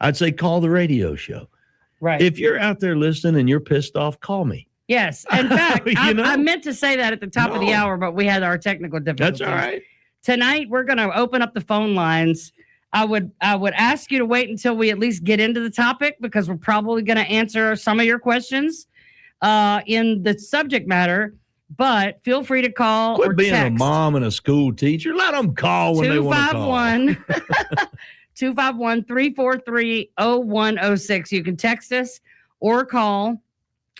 I'd say call the radio show. Right. If you're out there listening and you're pissed off, call me. Yes. In fact, I meant to say that at the top of the hour, but we had our technical difficulties. That's all right. Tonight, we're going to open up the phone lines. I would ask you to wait until we at least get into the topic, because we're probably going to answer some of your questions in the subject matter. But feel free to call or being text. a mom and a school teacher. Let them call when they want to call. 251-343-0106. You can text us or call,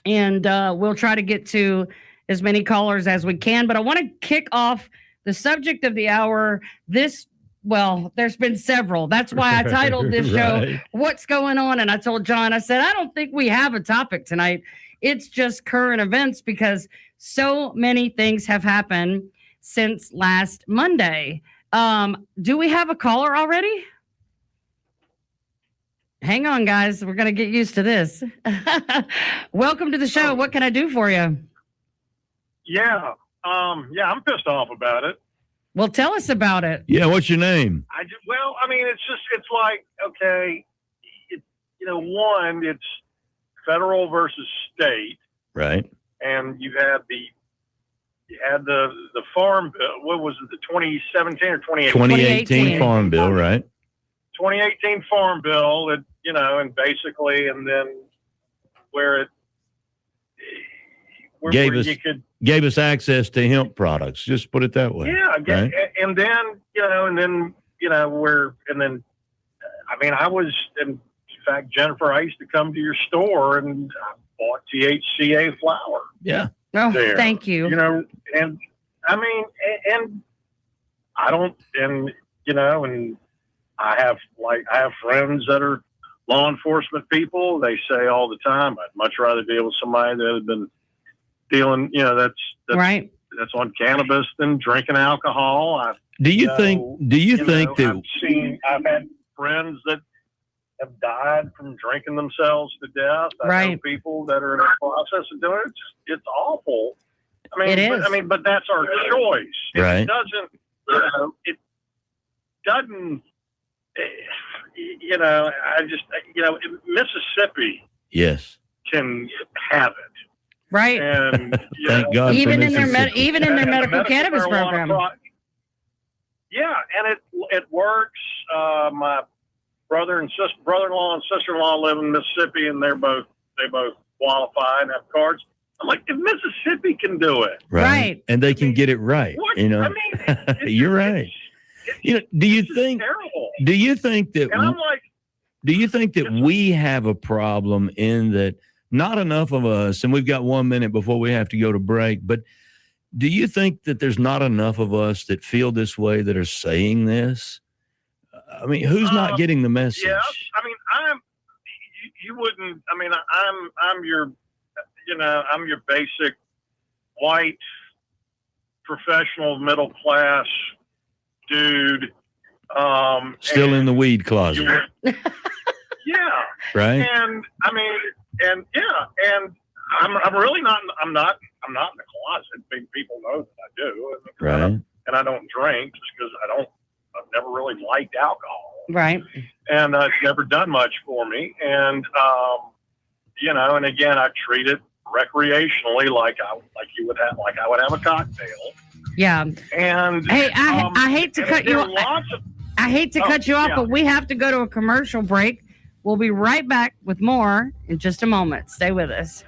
and we'll try to get to as many callers as we can. But I want to kick off the subject of the hour. There's been several. That's why I titled this show, What's Going On? And I told John, I said, I don't think we have a topic tonight. It's just current events, because so many things have happened since last Monday. Do we have a caller already? Hang on, guys. We're going to get used to this. Welcome to the show. What can I do for you? Yeah. I'm pissed off about it. Well, tell us about it. Yeah. What's your name? It's like, okay, it's federal versus state. Right. And you had the farm bill. What was it? The 2017 or 2018? 2018 farm bill, right? 2018 farm bill that, and basically, and then gave us access to hemp products. Just put it that way. Yeah. Right? And then, I was, in fact, Jennifer, I used to come to your store and I bought THCA flower. Yeah. Oh, thank you. And I don't, and I have friends that are law enforcement people. They say all the time, I'd much rather deal with somebody that had been dealing, that's right. That's on cannabis than drinking alcohol. I've had friends that have died from drinking themselves to death. I know people that are in the process of doing it. It's awful. It is. But that's our choice. Right. It doesn't, Mississippi. Yes. Can have it. Right. And thank God. Even in their medical cannabis program. Yeah, and it works. My brother-in-law and sister-in-law live in Mississippi, and they both qualify and have cards. I'm like, if Mississippi can do it, right, and they can get it right, you're right. Do you think that? And I'm like, do you think that we have a problem in that not enough of us, and we've got 1 minute before we have to go to break, but do you think that there's not enough of us that feel this way, that are saying this? I mean, who's not getting the message? Yeah, I'm your basic white professional middle class dude. Still in the weed closet. Yeah. Right. And I'm really not. I'm not in the closet. People know that I do. Right. And I don't drink just because I've never really liked alcohol. Right. And it's never done much for me. And and again, I treat it recreationally, like I would have a cocktail. Yeah. And hey, I hate to cut you off. I hate to cut you off, but we have to go to a commercial break. We'll be right back with more in just a moment. Stay with us.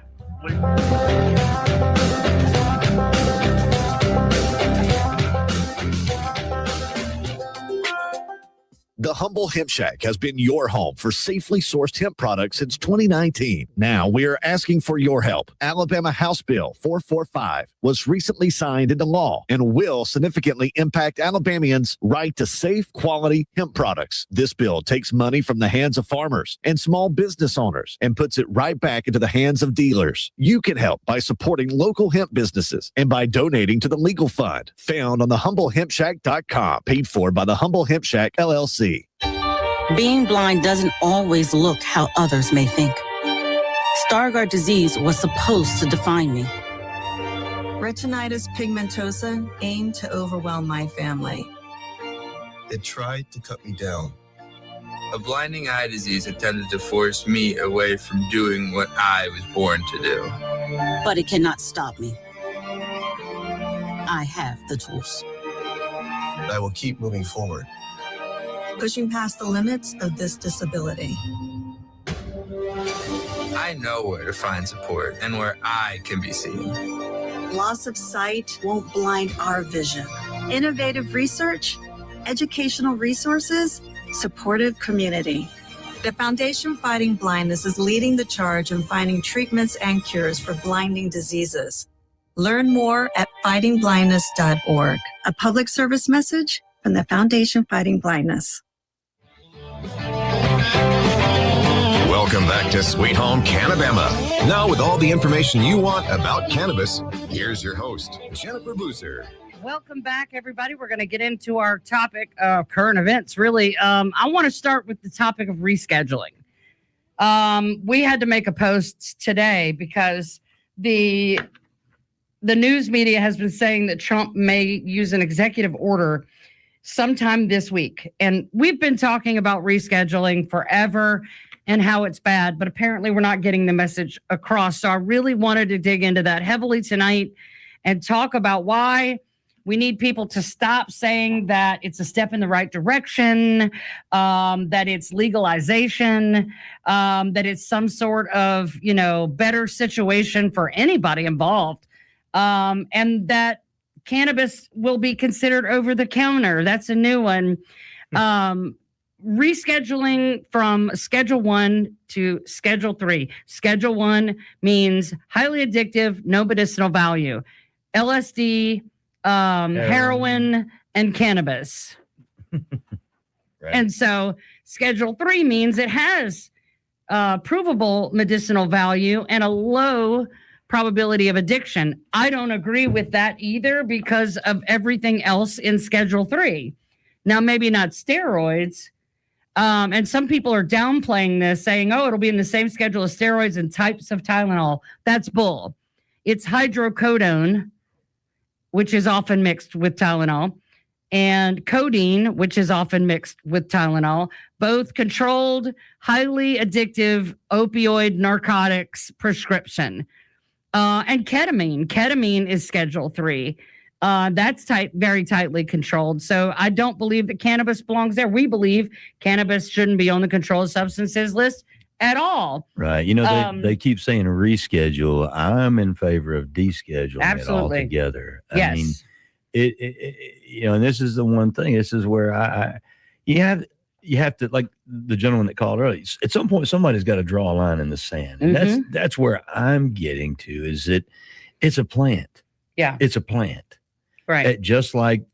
The Humble Hemp Shack has been your home for safely sourced hemp products since 2019. Now we are asking for your help. Alabama House Bill 445 was recently signed into law and will significantly impact Alabamians' right to safe, quality hemp products. This bill takes money from the hands of farmers and small business owners and puts it right back into the hands of dealers. You can help by supporting local hemp businesses and by donating to the legal fund found on thehumblehempshack.com, paid for by the Humble Hemp Shack, LLC. Being blind doesn't always look how others may think. Stargardt disease was supposed to define me. Retinitis pigmentosa aimed to overwhelm my family. It tried to cut me down. A blinding eye disease attempted to force me away from doing what I was born to do. But it cannot stop me. I have the tools. I will keep moving forward, pushing past the limits of this disability. I know where to find support and where I can be seen. Loss of sight won't blind our vision. Innovative research, educational resources, supportive community. The Foundation Fighting Blindness is leading the charge in finding treatments and cures for blinding diseases. Learn more at fightingblindness.org. A public service message from the Foundation Fighting Blindness. Welcome back to Sweet Home CannaBama. Now, with all the information you want about cannabis, here's your host, Jennifer Boozer. Welcome back, everybody. We're going to get into our topic of current events. Really, I want to start with the topic of rescheduling. We had to make a post today because the news media has been saying that Trump may use an executive order sometime this week. And we've been talking about rescheduling forever and how it's bad, but apparently we're not getting the message across. So I really wanted to dig into that heavily tonight and talk about why we need people to stop saying that it's a step in the right direction, that it's legalization, that it's some sort of, better situation for anybody involved. And that cannabis will be considered over the counter. That's a new one. Rescheduling from Schedule 1 to Schedule 3. Schedule 1 means highly addictive, no medicinal value. LSD, heroin, and cannabis. Right. And so Schedule 3 means it has provable medicinal value and a low probability of addiction. I don't agree with that either because of everything else in Schedule 3. Now, maybe not steroids. And some people are downplaying this, saying, oh, it'll be in the same schedule as steroids and types of Tylenol. That's bull. It's hydrocodone, which is often mixed with Tylenol, and codeine, which is often mixed with Tylenol, both controlled, highly addictive opioid narcotics prescription. And ketamine. Ketamine is Schedule 3. That's very tightly controlled. So I don't believe that cannabis belongs there. We believe cannabis shouldn't be on the controlled substances list at all. Right. They keep saying reschedule. I'm in favor of descheduling it altogether. Yes. I mean, it and this is the one thing. This is where you have to, like the gentleman that called earlier, at some point somebody's got to draw a line in the sand. And that's where I'm getting to, is that it's a plant. Yeah. It's a plant. Right. Just like,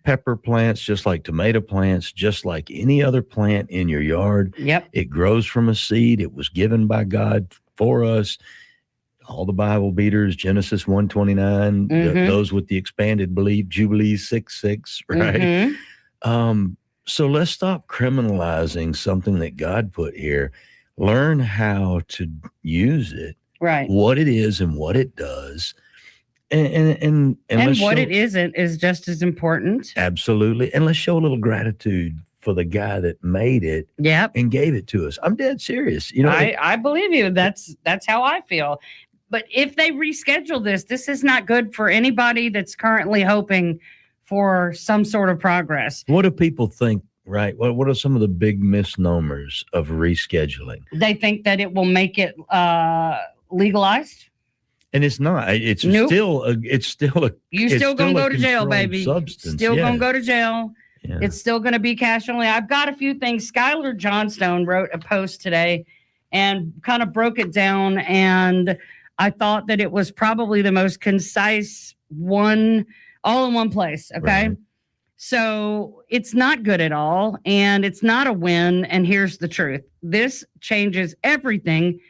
pepper plants, just like tomato plants, just like any other plant in your yard. Yep. It grows from a seed. It was given by God for us. All the Bible beaters, Genesis 1:29, those with the expanded belief, Jubilees 6:6, right? So let's stop criminalizing something that God put here. Learn how to use it, right? What it is and what it does. And what it isn't is just as important. Absolutely. And let's show a little gratitude for the guy that made it and gave it to us. I'm dead serious. I believe you. That's how I feel. But if they reschedule this is not good for anybody that's currently hoping for some sort of progress. What do people think, right? What are some of the big misnomers of rescheduling? They think that it will make it legalized. And it's not. It's still a. You still gonna go to jail, baby. Substance. Still gonna go to jail. Yeah. It's still gonna be cash only. I've got a few things. Skylar Johnstone wrote a post today and kind of broke it down, and I thought that it was probably the most concise one, all in one place. Okay. Right. So it's not good at all, and it's not a win. And here's the truth: this changes everything.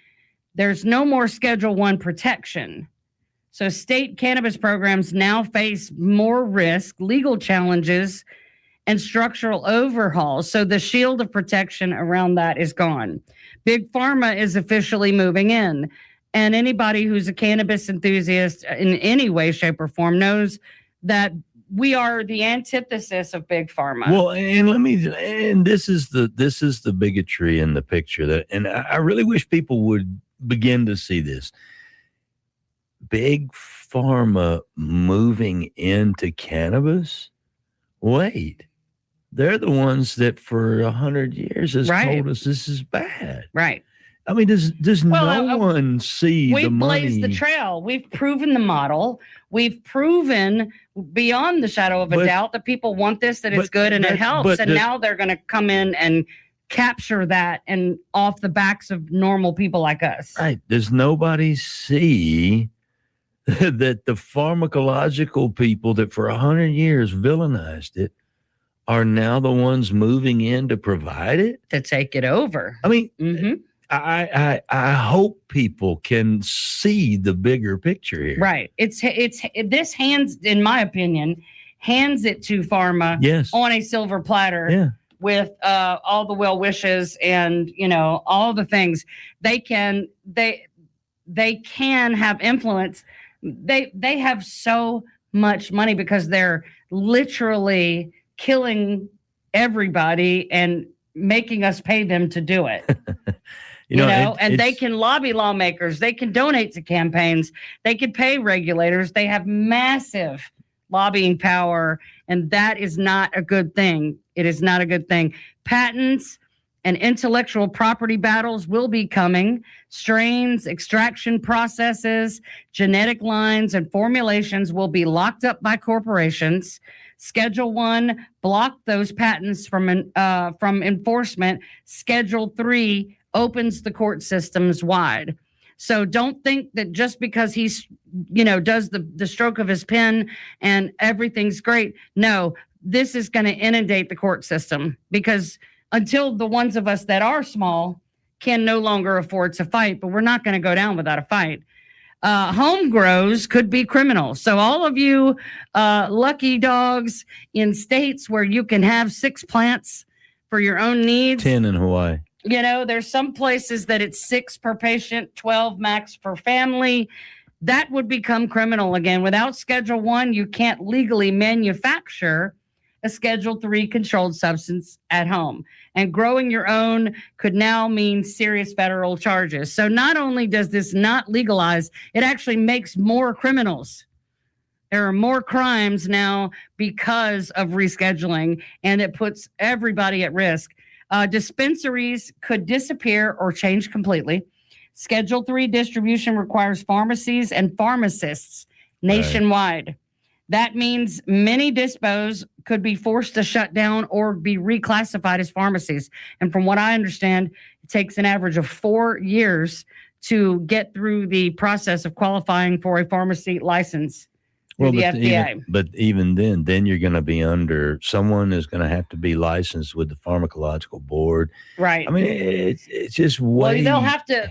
There's no more Schedule 1 protection. So state cannabis programs now face more risk, legal challenges, and structural overhauls. So the shield of protection around that is gone. Big Pharma is officially moving in. And anybody who's a cannabis enthusiast in any way, shape, or form knows that we are the antithesis of big pharma. Well, and this is the bigotry in the picture and I really wish people would begin to see this. Big pharma moving into cannabis. Wait, they're the ones that for 100 years has told us this is bad. Right. I mean, does no one see the money? We've blazed the trail. We've proven the model. We've proven beyond the shadow of a doubt that people want this, that it's good and it helps. And now they're going to come in and capture that and off the backs of normal people like us. Right. Does nobody see that the pharmacological people that for 100 years villainized it are now the ones moving in to provide it? To take it over. I mean, I hope people can see the bigger picture here. Right. This hands, in my opinion, hands it to pharma on a silver platter with all the well wishes and, all the things. They can have influence. They have so much money because they're literally killing everybody and making us pay them to do it. And they can lobby lawmakers. They can donate to campaigns. They can pay regulators. They have massive lobbying power, and that is not a good thing. It is not a good thing. Patents and intellectual property battles will be coming. Strains, extraction processes, genetic lines, and formulations will be locked up by corporations. Schedule 1 blocked those patents from enforcement. Schedule 3 opens the court systems wide. So don't think that just because he's, does the stroke of his pen and everything's great. No, this is going to inundate the court system because until the ones of us that are small can no longer afford to fight, but we're not going to go down without a fight. Home grows could be criminal. So all of you lucky dogs in states where you can have 6 plants for your own needs. 10 in Hawaii. There's some places that it's 6 per patient, 12 max per family. That would become criminal again. Without Schedule 1, you can't legally manufacture a Schedule 3 controlled substance at home. And growing your own could now mean serious federal charges. So not only does this not legalize, it actually makes more criminals. There are more crimes now because of rescheduling, and it puts everybody at risk. Dispensaries could disappear or change completely. Schedule 3 distribution requires pharmacies and pharmacists nationwide. Right. That means many dispos could be forced to shut down or be reclassified as pharmacies. And from what I understand, it takes an average of 4 years to get through the process of qualifying for a pharmacy license. Well, the FDA. But even then you're going to be under, someone is going to have to be licensed with the pharmacological board. Right. I mean, it's just way. Well,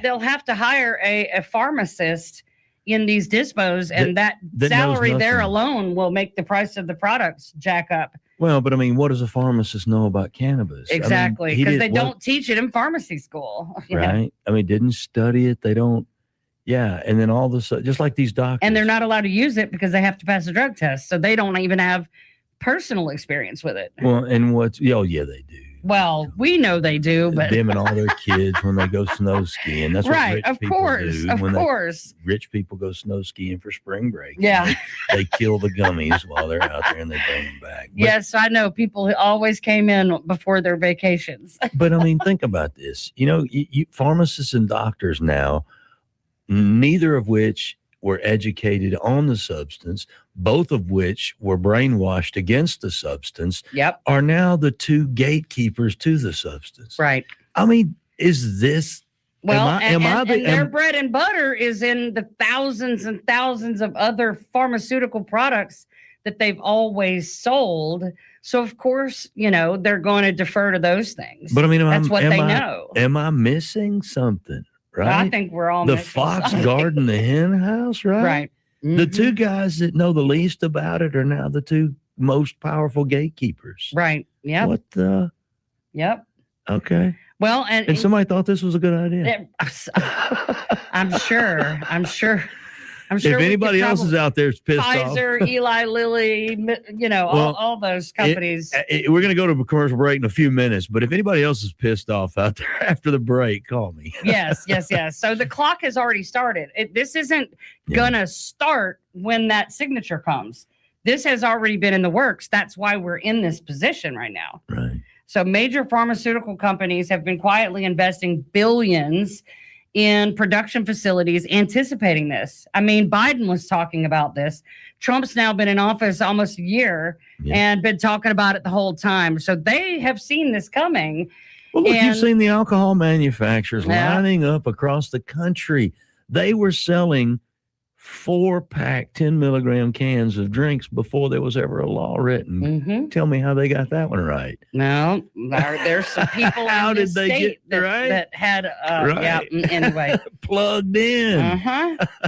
they'll have to hire a pharmacist in these dispos, and that salary there alone will make the price of the products jack up. Well, but I mean, what does a pharmacist know about cannabis? Exactly, because they don't teach it in pharmacy school. Right. I mean, didn't study it. They don't. Yeah, and then all of a sudden, just like these doctors. And they're not allowed to use it because they have to pass a drug test. So they don't even have personal experience with it. Well, and yeah, they do. Well, we know they do, but them and all their kids when they go snow skiing. That's what rich people do. Of course. Rich people go snow skiing for spring break. Yeah. They kill the gummies while they're out there and they bring them back. But, yes, I know. People always came in before their vacations. But I mean, think about this. Pharmacists and doctors now, neither of which were educated on the substance, both of which were brainwashed against the substance, are now the 2 gatekeepers to the substance. Right. I mean, is this... Well, and their bread and butter is in the thousands and thousands of other pharmaceutical products that they've always sold. So, of course, they're going to defer to those things. But I mean, that's what they know. Am I missing something? Right? I think we're all the fox guarding the hen house, right? Right. Mm-hmm. The 2 guys that know the least about it are now the 2 most powerful gatekeepers. Right. Yeah. What the? Yep. Okay. Well, and somebody thought this was a good idea. I'm sure. I'm sure if anybody else is out there is pissed Pfizer, off, Eli Lilly, all those companies. We're going to go to a commercial break in a few minutes. But if anybody else is pissed off out there after the break, call me. Yes. So the clock has already started. This isn't gonna start when that signature comes. This has already been in the works. That's why we're in this position right now. Right. So major pharmaceutical companies have been quietly investing billions in production facilities anticipating this. I mean, Biden was talking about this. Trump's now been in office almost a year and been talking about it the whole time. So they have seen this coming. Well, look, you've seen the alcohol manufacturers lining up across the country. They were selling 4-pack 10 milligram cans of drinks before there was ever a law written. Mm-hmm. Tell me how they got that one right. No, there's some people how in did this they state get right? that had anyway plugged in.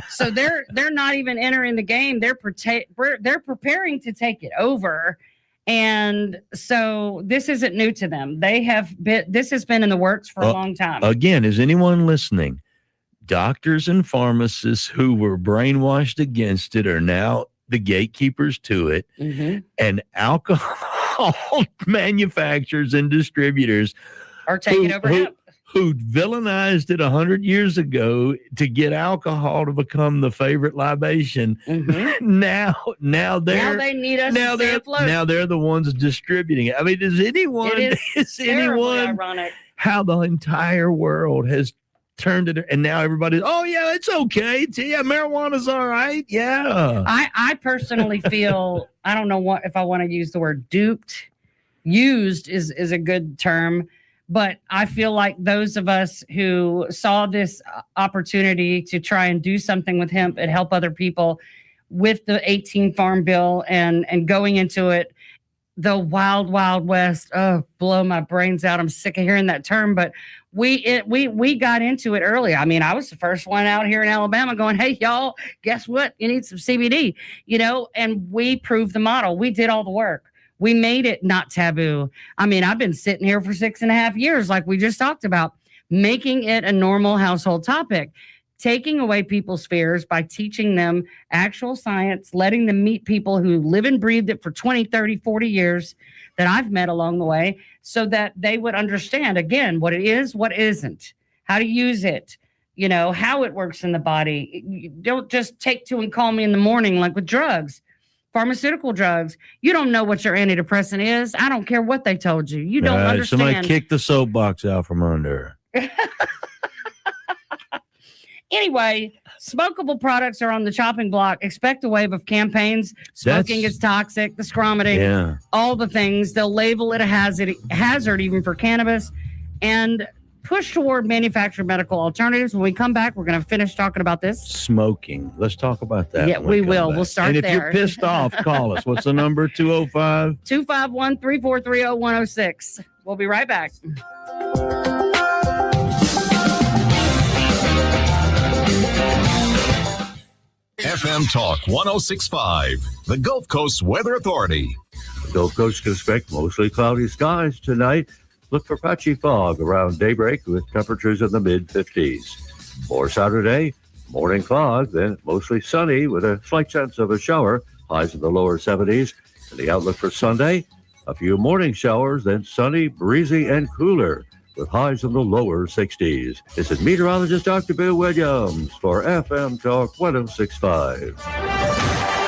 So they're not even entering the game. They're preparing to take it over. And so this isn't new to them. This has been in the works for a long time. Again, is anyone listening? Doctors and pharmacists who were brainwashed against it are now the gatekeepers to it. Mm-hmm. And alcohol manufacturers and distributors are taking over hemp. Who villainized it 100 years ago to get alcohol to become the favorite libation. Mm-hmm. Now they need us. Now they're the ones distributing it. I mean, is anyone ironic how the entire world has turned it, and now everybody's, oh yeah, it's okay. Yeah, marijuana's all right. Yeah. I personally feel, I don't know if I want to use the word duped. Used is a good term, but I feel like those of us who saw this opportunity to try and do something with hemp and help other people with the 18 Farm Bill and going into it, the wild west, blow my brains out. I'm sick of hearing that term, but we got into it early. I mean, I was the first one out here in Alabama going, hey, y'all, guess what? You need some CBD, and we proved the model. We did all the work. We made it not taboo. I mean, I've been sitting here for 6.5 years, like we just talked about, making it a normal household topic, taking away people's fears by teaching them actual science, letting them meet people who live and breathed it for 20, 30, 40 years that I've met along the way, so that they would understand, again, what it is, what isn't, how to use it, how it works in the body. You don't just take 2 and call me in the morning like with drugs. Pharmaceutical drugs, you don't know what your antidepressant is. I don't care what they told you. You don't understand. Somebody kick the soapbox out from under. Anyway, smokable products are on the chopping block. Expect a wave of campaigns. Smoking is toxic, the scromiting, all the things. They'll label it a hazard even for cannabis, and push toward manufactured medical alternatives. When we come back, we're going to finish talking about this. Smoking. Let's talk about that. Yeah, we will. We'll start there. And if you're pissed off, call us. What's the number? 205-251-343-0106. We'll be right back. FM Talk 106.5, the Gulf Coast Weather Authority. The Gulf Coast can expect mostly cloudy skies tonight. Look for patchy fog around daybreak with temperatures in the mid-50s. For Saturday, morning fog, then mostly sunny with a slight chance of a shower, highs in the lower 70s. And the outlook for Sunday, a few morning showers, then sunny, breezy, and cooler with highs in the lower 60s. This is meteorologist Dr. Bill Williams for FM Talk 106.5.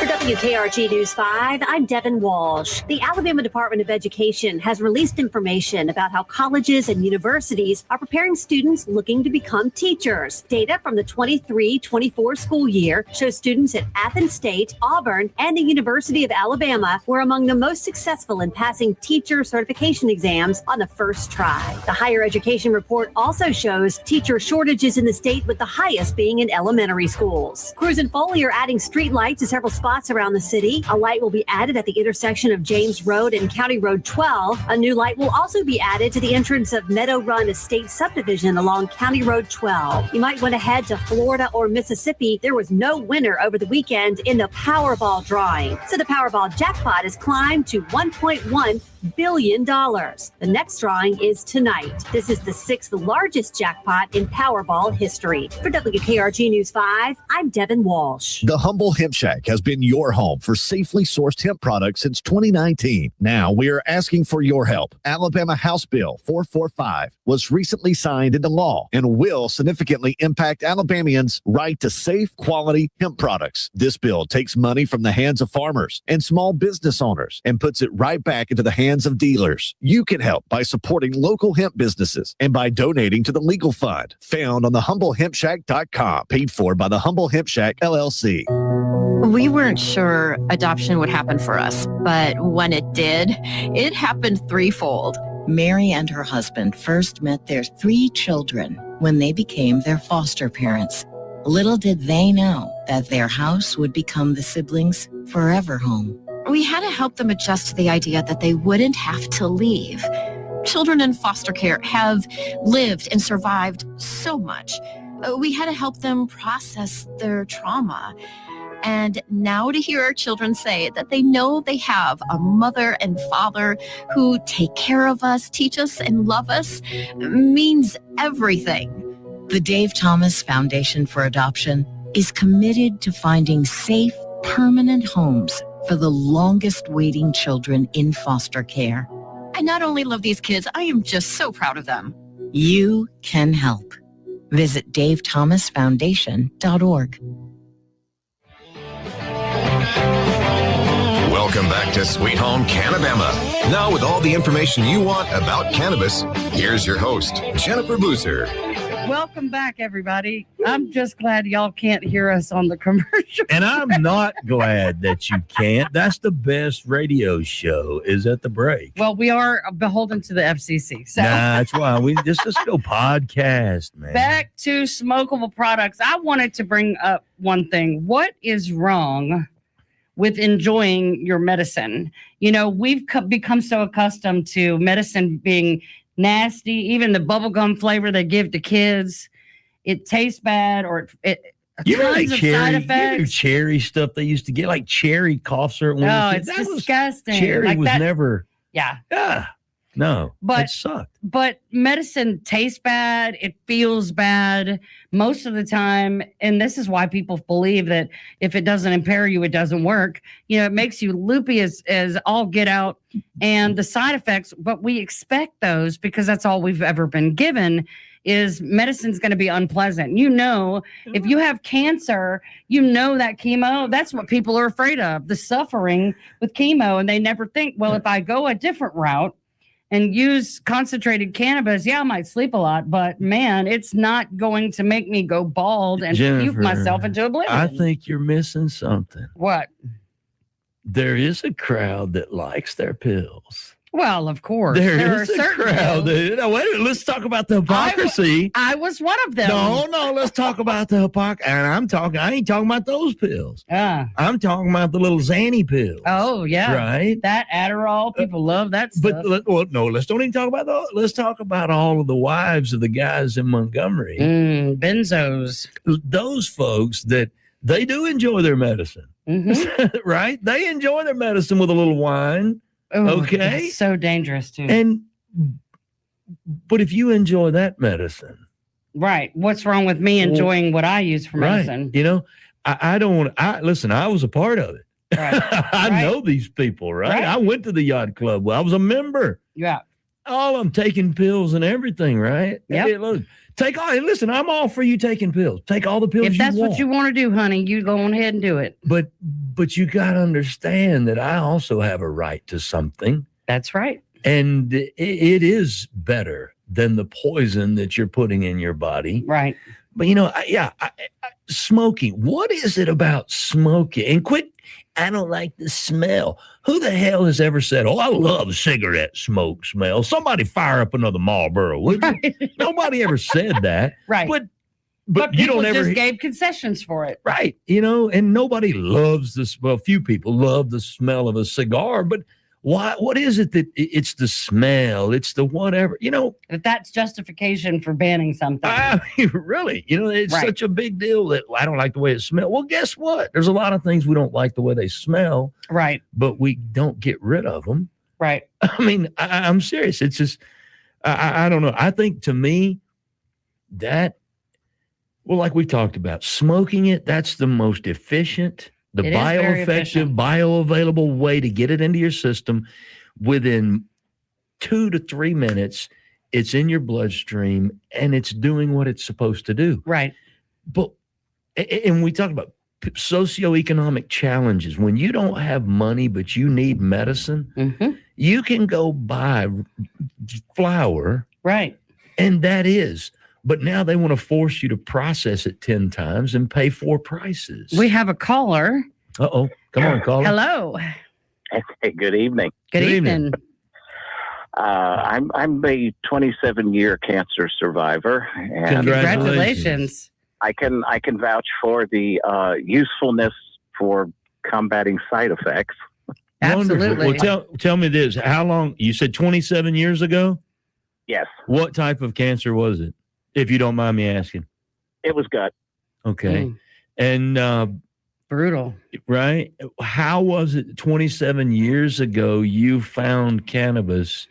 For WKRG News 5, I'm Devin Walsh. The Alabama Department of Education has released information about how colleges and universities are preparing students looking to become teachers. Data from the 23-24 school year shows students at Athens State, Auburn, and the University of Alabama were among the most successful in passing teacher certification exams on the first try. The higher education report also shows teacher shortages in the state, with the highest being in elementary schools. Cruz and Foley are adding street lights to several spots around the city. A light will be added at the intersection of James Road and County Road 12. A new light will also be added to the entrance of Meadow Run Estate subdivision along County Road 12. You might want to head to Florida or Mississippi. There was no winner over the weekend in the Powerball drawing. So the Powerball jackpot has climbed to $1.1 billion. The next drawing is tonight. This is the 6th largest jackpot in Powerball history. For WKRG News 5, I'm Devin Walsh. The Humble Hemp Shack has been your home for safely sourced hemp products since 2019. Now we are asking for your help. Alabama House Bill 445 was recently signed into law and will significantly impact Alabamians' right to safe, quality hemp products. This bill takes money from the hands of farmers and small business owners and puts it right back into the hands of dealers. You can help by supporting local hemp businesses and by donating to the legal fund found on thehumblehempshack.com, paid for by the Humble Hemp Shack LLC. We weren't sure adoption would happen for us, but when it did, it happened threefold. Mary and her husband first met their 3 children when they became their foster parents. Little did they know that their house would become the siblings' forever home. We had to help them adjust to the idea that they wouldn't have to leave. Children in foster care have lived and survived so much. We had to help them process their trauma. And now to hear our children say that they know they have a mother and father who take care of us, teach us, and love us means everything. The Dave Thomas Foundation for Adoption is committed to finding safe, permanent homes for the longest waiting children in foster care. I not only love these kids, I am just so proud of them. You can help. Visit davethomasfoundation.org. Welcome back to Sweet Home CannaBama. Now with all the information you want about cannabis, here's your host, Jennifer Boozer. Welcome back, everybody. I'm just glad y'all can't hear us on the commercial. And I'm not glad that you can't. That's the best radio show is at the break. Well, we are beholden to the FCC. So That's why we just go podcast, man. back to smokable products. I wanted to bring up one thing. What is wrong with enjoying your medicine? You know, we've become so accustomed to medicine being nasty, even the bubblegum flavor they give to kids. It tastes bad, or You know, like tons of cherry, side you know, effects. cherry stuff they used to get, like cherry cough syrup. when we No, were it's kids. That disgusting. Cherry Like was that- never, Yeah. no, But- it sucked. But medicine tastes bad. It feels bad most of the time. And this is why people believe that if it doesn't impair you, it doesn't work. You know, it makes you loopy as all get out. And the side effects, but we expect those because that's all we've ever been given, is medicine's going to be unpleasant. You know, if you have cancer, you know that chemo, that's what people are afraid of, the suffering with chemo. And they never think, well, if I go a different route and use concentrated cannabis, yeah, I might sleep a lot, but man, it's not going to make me go bald and puke Jennifer, myself into oblivion. I think you're missing something. What? There is a crowd that likes their pills. Well, of course. There are is a certain crowd. pills. Wait a minute. Let's talk about the hypocrisy. I was one of them. No. Let's talk about the hypocrisy. And I ain't talking about those pills. I'm talking about the little Xanny pills. Oh, yeah. Right? That Adderall, people love that stuff. But let's don't even talk about those. Let's talk about all of the wives of the guys in Montgomery. Benzos. Those folks that they do enjoy their medicine. Mm-hmm. Right? They enjoy their medicine with a little wine. Ooh, okay. That's so dangerous, too. But if you enjoy that medicine. Right. What's wrong with me enjoying what I use for medicine? You know, I don't, listen, I was a part of it. Right. I know these people, right? I went to the yacht club. Well, I was a member. Yeah. All of them taking pills and everything, right? Yep. Hey, look, listen, I'm all for you taking pills. Take all the pills if that's you want. what you want to do, honey, you go on ahead and do it. But you got to understand that I also have a right to something. That's right. And it is better than the poison that you're putting in your body. Right. But, you know, smoking. What is it about smoking? And quit. I don't like the smell. Who the hell has ever said, oh, I love cigarette smoke smell? Somebody fire up another Marlboro, would you? Right. Nobody ever said that. Right. But you don't ever just gave concessions for it. Right. You know, and nobody loves this. Well, few people love the smell of a cigar, but why? What is it that it's the smell? It's the whatever, you know. That's justification for banning something. I mean, really, you know, it's such a big deal that I don't like the way it smells. Well, guess what? There's a lot of things we don't like the way they smell. Right. But we don't get rid of them. Right. I mean, I'm serious. It's just, I don't know. I think to me that, well, like we talked about, smoking it, that's the most efficient, the It is very bioeffective, efficient. bioavailable way to get it into your system. Within 2 to 3 minutes, it's in your bloodstream and it's doing what it's supposed to do. Right. But, and we talk about socioeconomic challenges. When you don't have money, but you need medicine, Mm-hmm. you can go buy flour. Right. And that is. But now they want to force you to process it 10 times and pay 4 prices. We have a caller. Uh-oh. Come on, caller. Hello. Hey, good evening. Good evening. I'm a 27-year cancer survivor, and Congratulations. I can vouch for the usefulness for combating side effects. Absolutely. Wonderful. Well, tell me this. How long? You said 27 years ago? Yes. What type of cancer was it, if you don't mind me asking? It was gut. Okay. And brutal. Right? How was it 27 years ago you found cannabis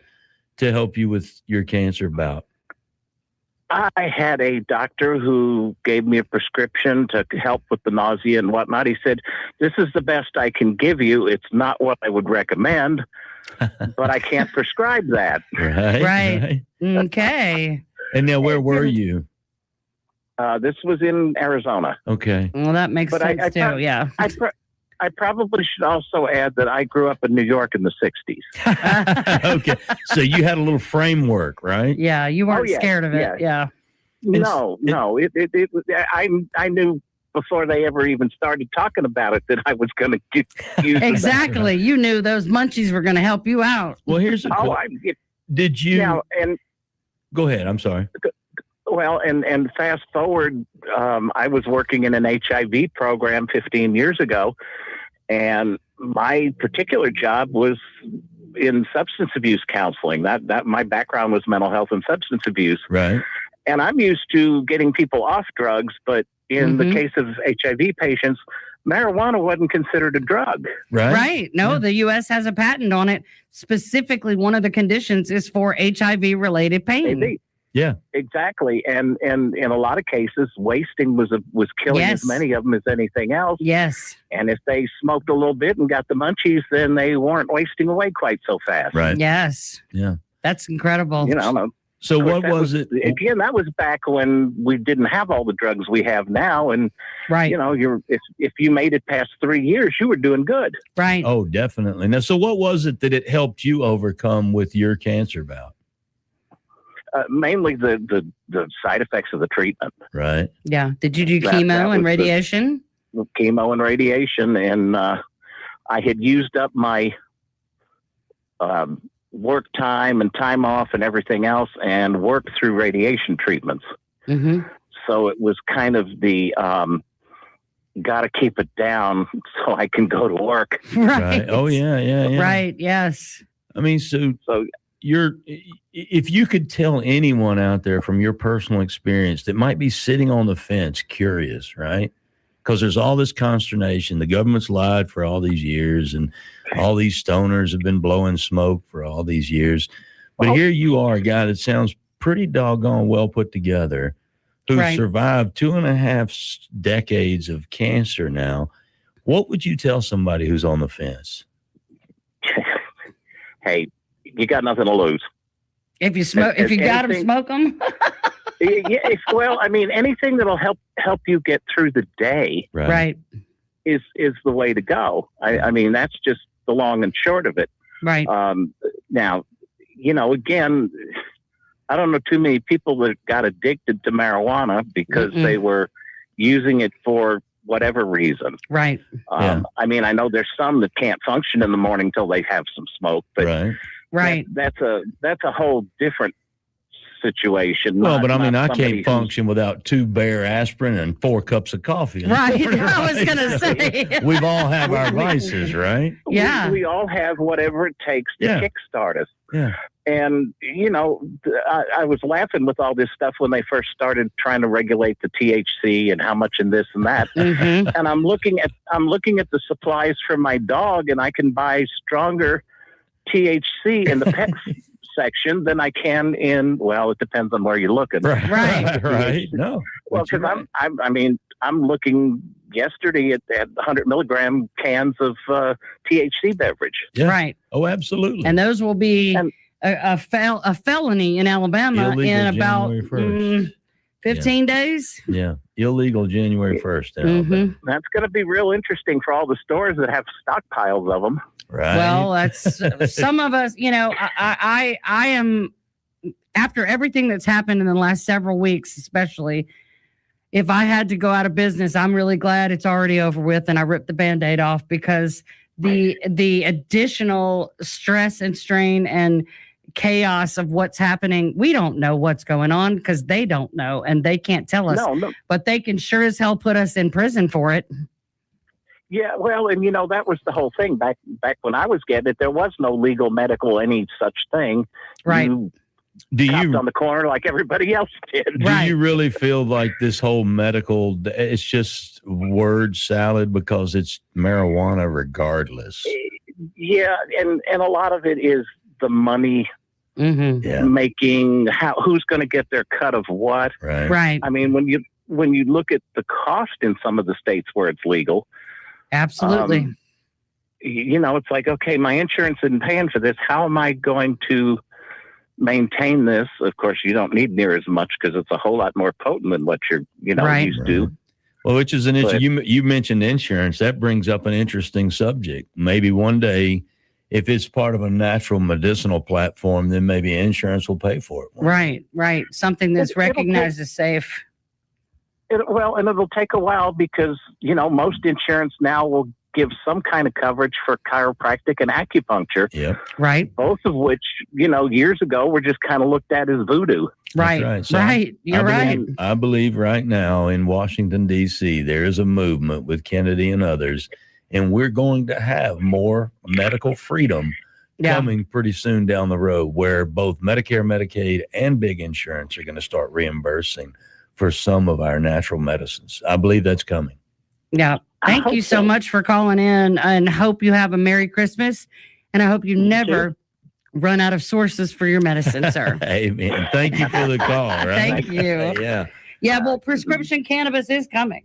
to help you with your cancer bout? I had a doctor who gave me a prescription to help with the nausea and whatnot. He said, "This is the best I can give you. It's not what I would recommend, but I can't prescribe that." Right. Okay. And now where were you? This was in Arizona. Okay. Well, that makes sense too. Yeah. I probably should also add that I grew up in New York in the 60s. Okay. So you had a little framework, right? Yeah. You weren't scared of it. Yeah. No. It was, I knew before they ever even started talking about it that I was going to use Exactly. You knew those munchies were going to help you out. Well, here's did you? Now, and go ahead. I'm sorry. Well, and fast forward, I was working in an HIV program 15 years ago, and my particular job was in substance abuse counseling. That my background was mental health and substance abuse. Right. And I'm used to getting people off drugs, but in the case of HIV patients, marijuana wasn't considered a drug. Right. No, the U.S. has a patent on it. Specifically, one of the conditions is for HIV-related pain. Yeah, exactly. And in a lot of cases, wasting was killing as many of them as anything else. Yes. And if they smoked a little bit and got the munchies, then they weren't wasting away quite so fast. Right. Yes. Yeah. That's incredible. You know. So what was it? Again, that was back when we didn't have all the drugs we have now. And, you know, if you made it past 3 years, you were doing good. Right. Oh, definitely. Now, so what was it that it helped you overcome with your cancer bout? Mainly the side effects of the treatment. Right. Yeah. Did you do chemo and radiation? Chemo and radiation. And I had used up my work time and time off and everything else and worked through radiation treatments. Mm-hmm. So it was kind of the got to keep it down so I can go to work. Right. Oh, yeah. Right. Yes. I mean, so if you could tell anyone out there from your personal experience that might be sitting on the fence, curious, right? Because there's all this consternation. The government's lied for all these years, and all these stoners have been blowing smoke for all these years. But here you are, a guy that sounds pretty doggone well put together, who survived 2.5 decades of cancer now. What would you tell somebody who's on the fence? Hey, you got nothing to lose. If you smoke, if you got them, smoke them. Yeah, well, I mean, anything that'll help you get through the day, right, is the way to go. I mean, that's just the long and short of it. Right. Now, you know, again, I don't know too many people that got addicted to marijuana because they were using it for whatever reason. Right. I mean, I know there's some that can't function in the morning till they have some smoke, but that's a whole different situation. Well, but I mean, I can't function without 2 Bear asprin and 4 cups of coffee. Right. I was going to say. We've all have our vices, right? Yeah. We all have whatever it takes to kickstart us. Yeah. And, you know, I was laughing with all this stuff when they first started trying to regulate the THC and how much in this and that. Mm-hmm. And I'm looking at the supplies for my dog, and I can buy stronger THC in the pet section than I can in, well, it depends on where you're looking. Right. No. Well, because I'm looking yesterday at 100 milligram cans of THC beverage. Yeah. Right. Oh, absolutely. And those will be a felony in Alabama Illegal in about January 1st. 15 days. Yeah. Illegal January 1st. in Alabama. That's going to be real interesting for all the stores that have stockpiles of them. Right. Well, that's some of us, I am, after everything that's happened in the last several weeks, especially, if I had to go out of business, I'm really glad it's already over with and I ripped the Band-Aid off, because the additional stress and strain and chaos of what's happening, we don't know what's going on because they don't know and they can't tell us. No. But they can sure as hell put us in prison for it. Yeah, well, and that was the whole thing back when I was getting it. There was no legal, medical, any such thing. Right. Do you on the corner like everybody else did? Do you really feel like this whole medical, it's just word salad because it's marijuana regardless? Yeah, and a lot of it is the money making, who's going to get their cut of what. Right. I mean, when you look at the cost in some of the states where it's legal. Absolutely. It's like, okay, my insurance isn't paying for this. How am I going to maintain this? Of course, you don't need near as much because it's a whole lot more potent than what you're, used to. Well, which is you mentioned insurance. That brings up an interesting subject. Maybe one day, if it's part of a natural medicinal platform, then maybe insurance will pay for it. Right. Something that's recognized as safe. And it'll take a while because, most insurance now will give some kind of coverage for chiropractic and acupuncture. Yeah. Right. Both of which, years ago were just kind of looked at as voodoo. Right. So right. You're right. I believe right now in Washington, D.C., there is a movement with Kennedy and others, and we're going to have more medical freedom coming pretty soon down the road, where both Medicare, Medicaid, and big insurance are going to start reimbursing for some of our natural medicines. I believe that's coming. Yeah. Thank you so much for calling in, and hope you have a Merry Christmas. And I hope you never run out of sources for your medicine, sir. Amen. Thank you for the call. Right? Thank you. Yeah. Well, prescription cannabis is coming.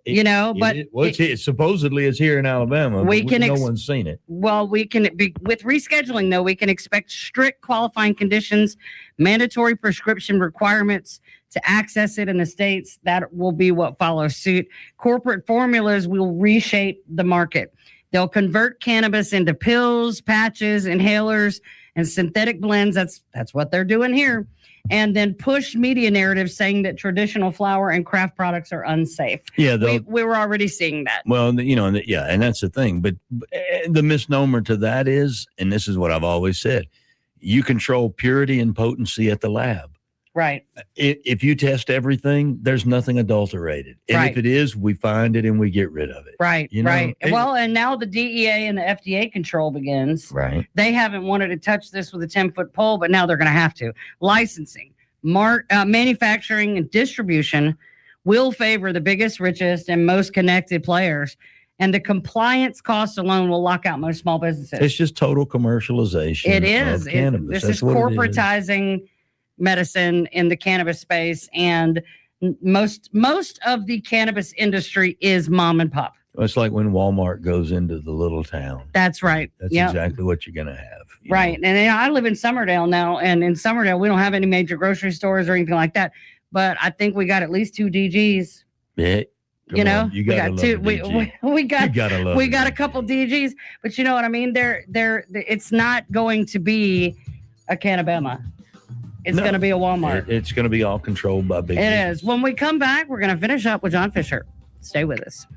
It supposedly is here in Alabama. No one's seen it. Well, with rescheduling, though, we can expect strict qualifying conditions, mandatory prescription requirements to access it in the states. That will be what follows suit. Corporate formulas will reshape the market. They'll convert cannabis into pills, patches, inhalers, and synthetic blends. That's what they're doing here. And then push media narratives saying that traditional flower and craft products are unsafe. Yeah, we were already seeing that. Well, and that's the thing. But the misnomer to that is, and this is what I've always said, you control purity and potency at the lab. Right. If you test everything, there's nothing adulterated. And if it is, we find it and we get rid of it. Right. Right. Well, and now the DEA and the FDA control begins. Right. They haven't wanted to touch this with a 10-foot pole, but now they're going to have to. Licensing, manufacturing, and distribution will favor the biggest, richest, and most connected players. And the compliance cost alone will lock out most small businesses. It's just total commercialization. It is. Of cannabis. This is corporatizing medicine in the cannabis space, and most of the cannabis industry is mom and pop. It's like when Walmart goes into the little town. That's right. That's exactly what you're going to have. Right. And I live in Summerdale now, and in Summerdale we don't have any major grocery stores or anything like that, but I think we got at least 2 DGs. Yeah. You got 2. We got a couple DGs, but you know what I mean? It's not going to be a CannaBama. It's going to be a Walmart. It's going to be all controlled by big business. It is. When we come back, we're going to finish up with John Fisher. Stay with us.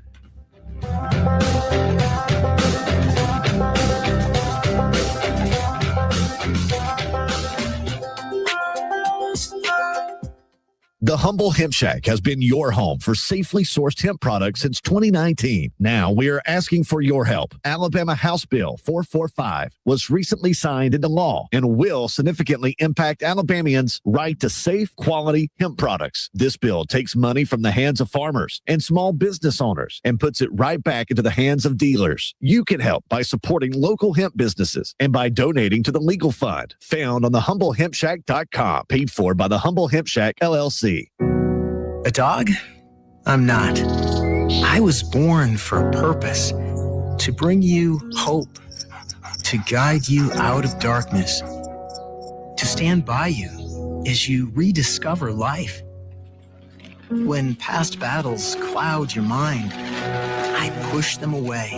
The Humble Hemp Shack has been your home for safely sourced hemp products since 2019. Now we are asking for your help. Alabama House Bill 445 was recently signed into law and will significantly impact Alabamians' right to safe, quality hemp products. This bill takes money from the hands of farmers and small business owners and puts it right back into the hands of dealers. You can help by supporting local hemp businesses and by donating to the legal fund found on thehumblehempshack.com, paid for by the Humble Hemp Shack LLC. A dog? I'm not. I was born for a purpose, to bring you hope, to guide you out of darkness, to stand by you as you rediscover life. When past battles cloud your mind, I push them away.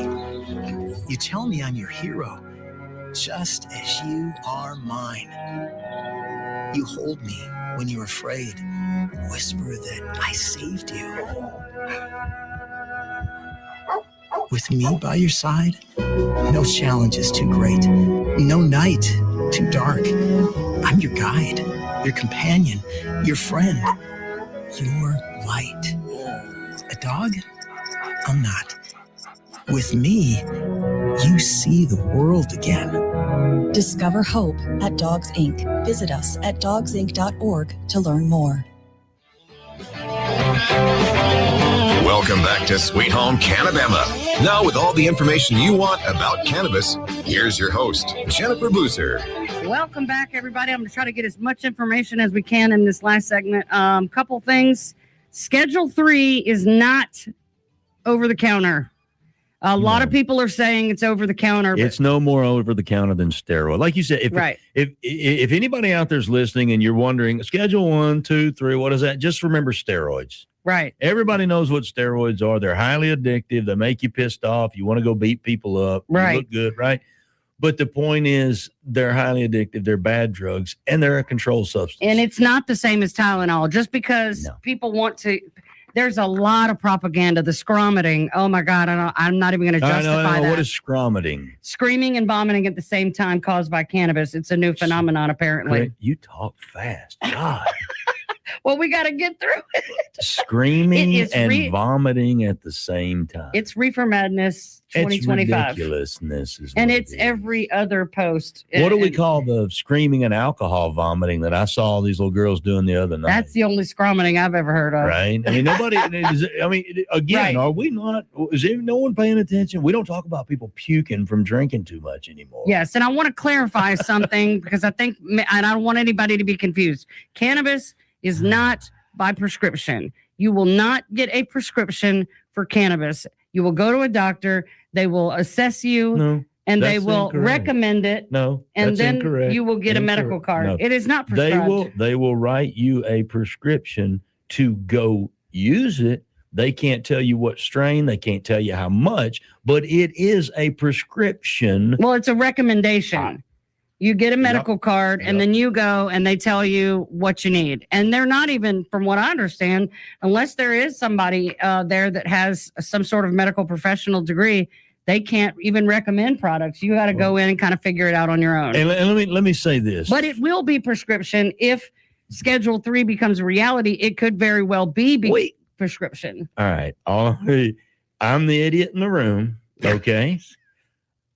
You tell me I'm your hero, just as you are mine. You hold me when you're afraid, whisper that I saved you. With me by your side, no challenge is too great, no night too dark. I'm your guide, your companion, your friend, your light. A dog? I'm not. With me, you see the world again. Discover hope at Dogs Inc. Visit us at dogsinc.org to learn more. Welcome back to Sweet Home CannaBama. Now with all the information you want about cannabis, here's your host, Jennifer Boozer. Welcome back, everybody. I'm going to try to get as much information as we can in this last segment. Couple things. Schedule 3 is not over the counter. A lot of people are saying it's over the counter. It's no more over the counter than steroid. Like you said, if anybody out there's listening and you're wondering, Schedule 1, 2, 3, what is that? Just remember steroids. Right. Everybody knows what steroids are. They're highly addictive. They make you pissed off. You want to go beat people up. Right. You look good, right? But the point is, they're highly addictive. They're bad drugs, and they're a controlled substance. And it's not the same as Tylenol. Just because people want to... There's a lot of propaganda. The scromiting. Oh my God! I'm not even going to justify that. What is scromiting? Screaming and vomiting at the same time caused by cannabis. It's a new phenomenon, apparently. You talk fast, God. Well, we got to get through it. Screaming and vomiting at the same time. It's Reefer Madness 2025. It's ridiculousness. And it's every other post. What do we call the screaming and alcohol vomiting that I saw all these little girls doing the other night? That's the only scromiting I've ever heard of. Right? I mean, nobody, again, are we not, is no one paying attention? We don't talk about people puking from drinking too much anymore. Yes. And I want to clarify something because I think, and I don't want anybody to be confused. Cannabis is not by prescription. You will not get a prescription for cannabis. You will go to a doctor. They will assess you, and they will recommend it. And then you will get a medical card. It is not prescribed. They will write you a prescription to go use it. They can't tell you what strain. They can't tell you how much, but it is a prescription. Well, it's a recommendation. You get a medical card, and then you go and they tell you what you need. And they're not even, from what I understand, unless there is somebody there that has some sort of medical professional degree, they can't even recommend products. You got to go in and kind of figure it out on your own. And let me say this. But it will be prescription. If Schedule 3 becomes a reality, it could very well be prescription. All right. I'm the idiot in the room. Okay.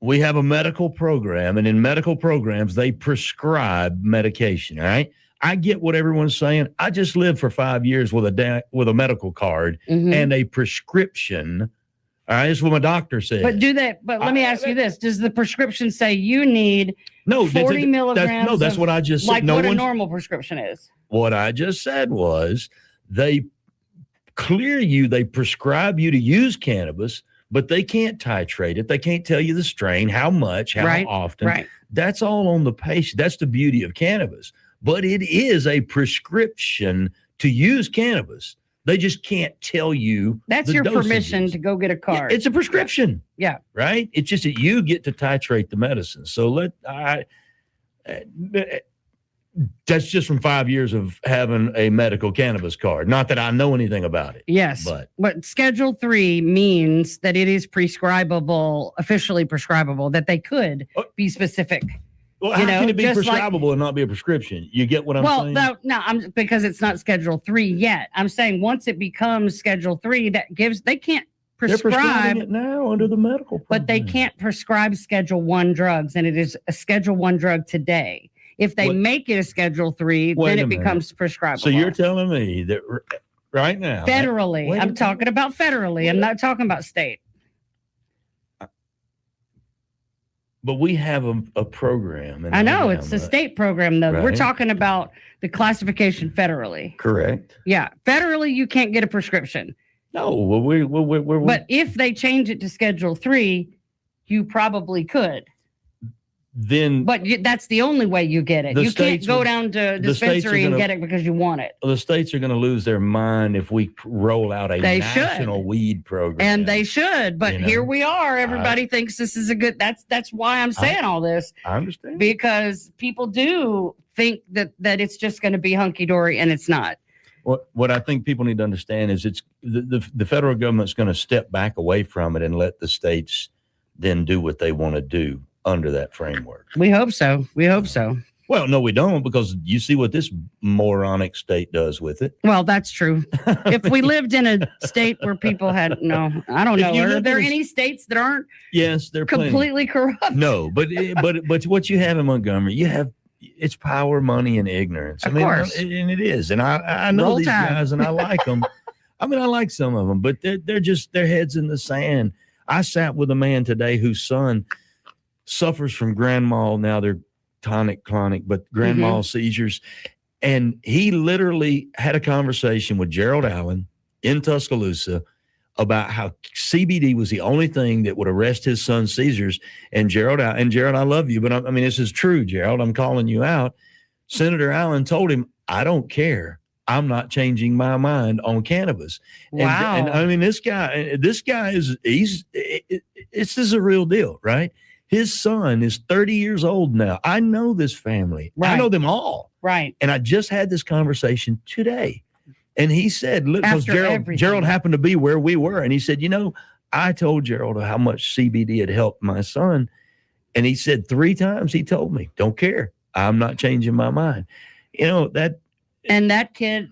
We have a medical program, and in medical programs, they prescribe medication. All right. I get what everyone's saying. I just lived for 5 years with a medical card and a prescription. All right. That's what my doctor said. But let me ask you this. Does the prescription say you need 40 milligrams? That's what I just said. Like what a normal prescription is. What I just said was they prescribe you to use cannabis, but they can't titrate it. They can't tell you the strain, how much, how often. Right. That's all on the patient. That's the beauty of cannabis. But it is a prescription to use cannabis. They just can't tell you. That's your permission to go get a card. Yeah, it's a prescription. Yeah. Right? It's just that you get to titrate the medicine. So that's just from 5 years of having a medical cannabis card. Not that I know anything about it. Yes. But Schedule 3 means that it is prescribable, officially prescribable, that they could be specific. Well, how can it be prescribable and not be a prescription? You get what I'm saying? Well, no, because it's not Schedule 3 yet. I'm saying once it becomes Schedule 3, they can't They're prescribing prescribe it now under the medical program. but they can't prescribe Schedule 1 drugs, and it is a Schedule 1 drug today. If they make it a Schedule 3, then it becomes prescribable. So you're telling me that right now, federally, I'm talking about federally. I'm not talking about state. But we have a program. I know it's a state program, though. Right. We're talking about the classification federally. Correct. Yeah, federally, you can't get a prescription. No, well, we're But if they change it to Schedule 3, you probably could. But that's the only way you get it. You can't go down to a dispensary and get it because you want it. The states are going to lose their mind if we roll out a national weed program. And they should, but here we are. Everybody thinks this is a good. That's why I'm saying all this. I understand, because people do think that it's just going to be hunky dory, and it's not. What I think people need to understand is it's the federal government's going to step back away from it and let the states then do what they want to do under that framework. We hope so. Well, no, we don't, because you see what this moronic state does with it. Well, that's true. If we lived in a state where people had I don't know. Are there any states that aren't? Yes, they're completely corrupt. No, but what you have in Montgomery, it's power, money, and ignorance. Of course, and it is. And I know these guys, and I like them. I like some of them, but they're just their heads in the sand. I sat with a man today whose son suffers from grand mal. Now they're tonic-clonic, but grand mal seizures. And he literally had a conversation with Gerald Allen in Tuscaloosa about how CBD was the only thing that would arrest his son's seizures. And Gerald, I love you, but I mean, this is true, Gerald. I'm calling you out. Senator Allen told him, I don't care. I'm not changing my mind on cannabis. Wow. And I mean, this guy this is a real deal, right? His son is 30 years old now. I know this family. Right. I know them all. Right. And I just had this conversation today. And he said, look, because Gerald happened to be where we were. And he said, I told Gerald how much CBD had helped my son. And he said 3 times he told me, don't care. I'm not changing my mind. And that kid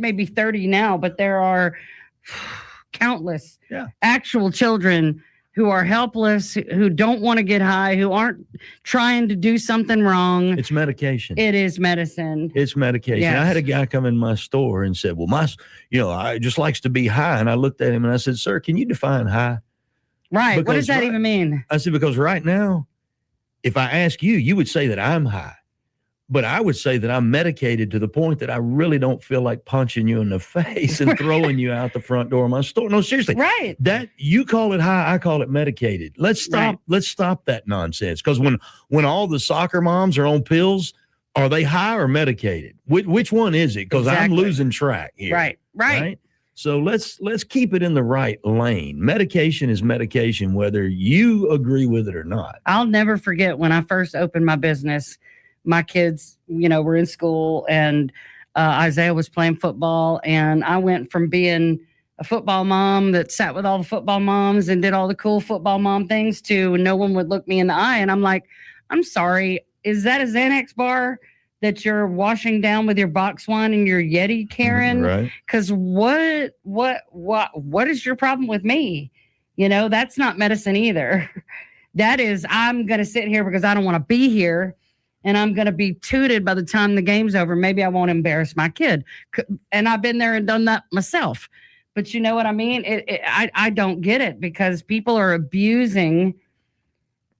may be 30 now, but there are countless actual children who are helpless, who don't want to get high, who aren't trying to do something wrong. It's medication. It is medicine. It's medication. Yes. I had a guy come in my store and said, well, I just likes to be high. And I looked at him and I said, sir, can you define high? Right. What does that even mean? I said, because right now, if I ask you, you would say that I'm high. But I would say that I'm medicated to the point that I really don't feel like punching you in the face and throwing you out the front door of my store. No, seriously. Right. That you call it high, I call it medicated. Let's stop. Right. Let's stop that nonsense. Because when all the soccer moms are on pills, are they high or medicated? Which one is it? Because I'm losing track here. Right. So let's keep it in the right lane. Medication is medication, whether you agree with it or not. I'll never forget when I first opened my business. My kids, were in school, and Isaiah was playing football, and I went from being a football mom that sat with all the football moms and did all the cool football mom things to no one would look me in the eye. And I'm like, I'm sorry, is that a Xanax bar that you're washing down with your box wine and your Yeti, Karen? Right. Because what is your problem with me? That's not medicine either. That is, I'm going to sit here because I don't want to be here. And I'm going to be tooted by the time the game's over. Maybe I won't embarrass my kid. And I've been there and done that myself. But you know what I mean? I don't get it because people are abusing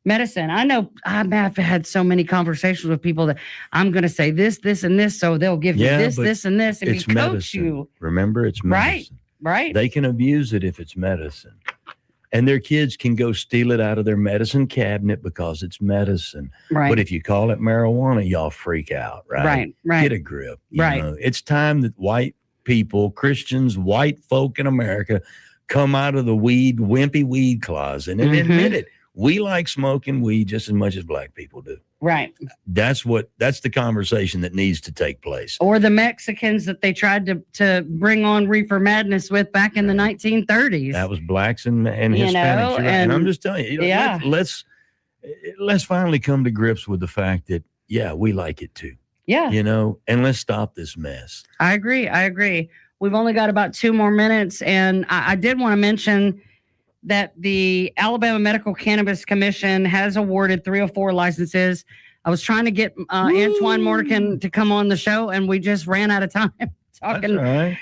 medicine. I know I've had so many conversations with people that I'm going to say this, and this. So they'll give you this, and this. And it's coach medicine. You. Remember, it's medicine. Right. They can abuse it if it's medicine. And their kids can go steal it out of their medicine cabinet because it's medicine. Right. But if you call it marijuana, y'all freak out, right? Right. Get a grip. You know? It's time that white people, Christians, white folk in America come out of the wimpy weed closet and admit it. We like smoking weed just as much as black people do. Right. That's the conversation that needs to take place. Or the Mexicans that they tried to bring on reefer madness with back in the 1930s. That was blacks and Hispanics. And I'm just telling you, let's finally come to grips with the fact that, yeah, we like it too. Yeah. And let's stop this mess. I agree. We've only got about 2 more minutes. And I did want to mention that the Alabama Medical Cannabis Commission has awarded 3 or 4 licenses. I was trying to get Antoine Morgan to come on the show, and we just ran out of time talking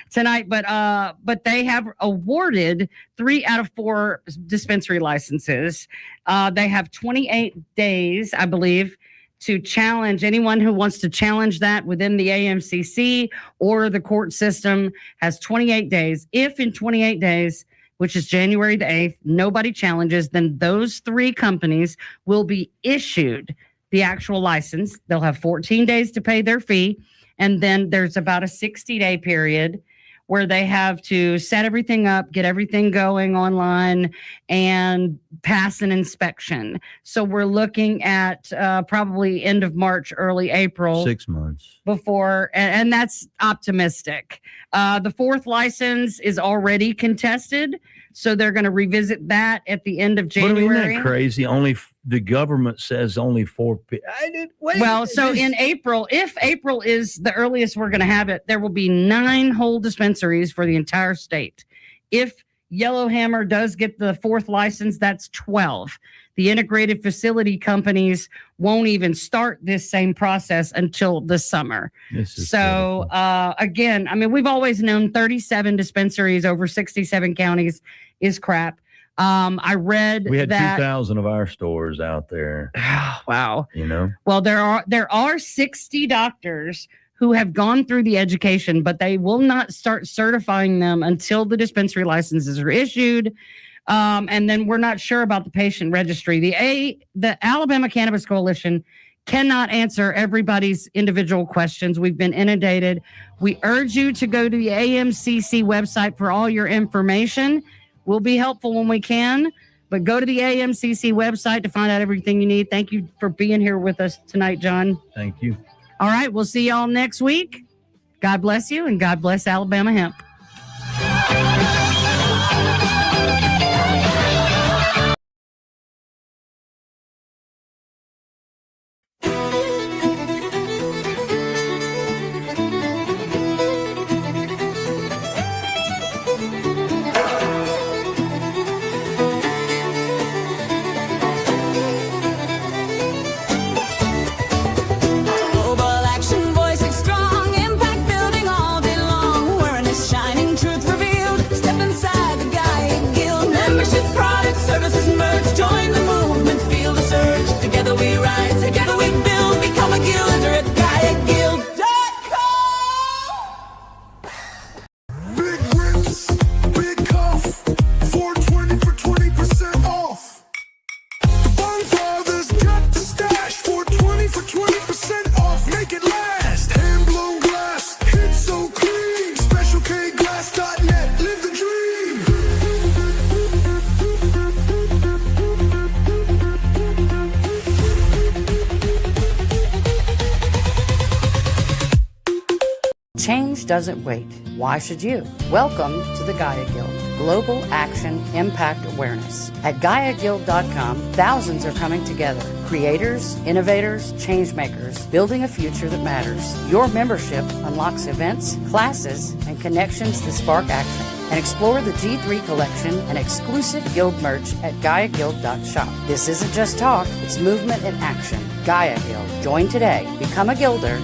tonight. But they have awarded 3 out of 4 dispensary licenses. They have 28 days, I believe, to challenge anyone who wants to challenge that within the AMCC or the court system has 28 days. If in 28 days, which is January the 8th, nobody challenges, then those 3 companies will be issued the actual license. They'll have 14 days to pay their fee. And then there's about a 60-day period where they have to set everything up, get everything going online, and pass an inspection. So we're looking at probably end of March, early April. 6 months. Before, and that's optimistic. The 4th license is already contested, so they're going to revisit that at the end of January. But isn't that crazy? The government says only 4 people. So in April, if April is the earliest we're going to have it, there will be 9 whole dispensaries for the entire state. If Yellowhammer does get the 4th license, that's 12. The integrated facility companies won't even start this same process until the summer. So again, I mean, we've always known 37 dispensaries over 67 counties is crap. I read we had that 2,000 of our stores out there. Wow. Well, there are 60 doctors who have gone through the education, but they will not start certifying them until the dispensary licenses are issued. And then we're not sure about the patient registry. The Alabama Cannabis Coalition cannot answer everybody's individual questions. We've been inundated. We urge you to go to the AMCC website for all your information. We'll be helpful when we can, but go to the AMCC website to find out everything you need. Thank you for being here with us tonight, John. Thank you. All right, we'll see y'all next week. God bless you, and God bless Alabama Hemp. Change doesn't wait. Why should you? Welcome to the Gaia Guild, Global Action Impact Awareness. At GaiaGuild.com, thousands are coming together. Creators, innovators, change makers, building a future that matters. Your membership unlocks events, classes, and connections to spark action. And explore the G3 collection and exclusive guild merch at GaiaGuild.shop. This isn't just talk, it's movement in action. Gaia Guild. Join today. Become a guilder.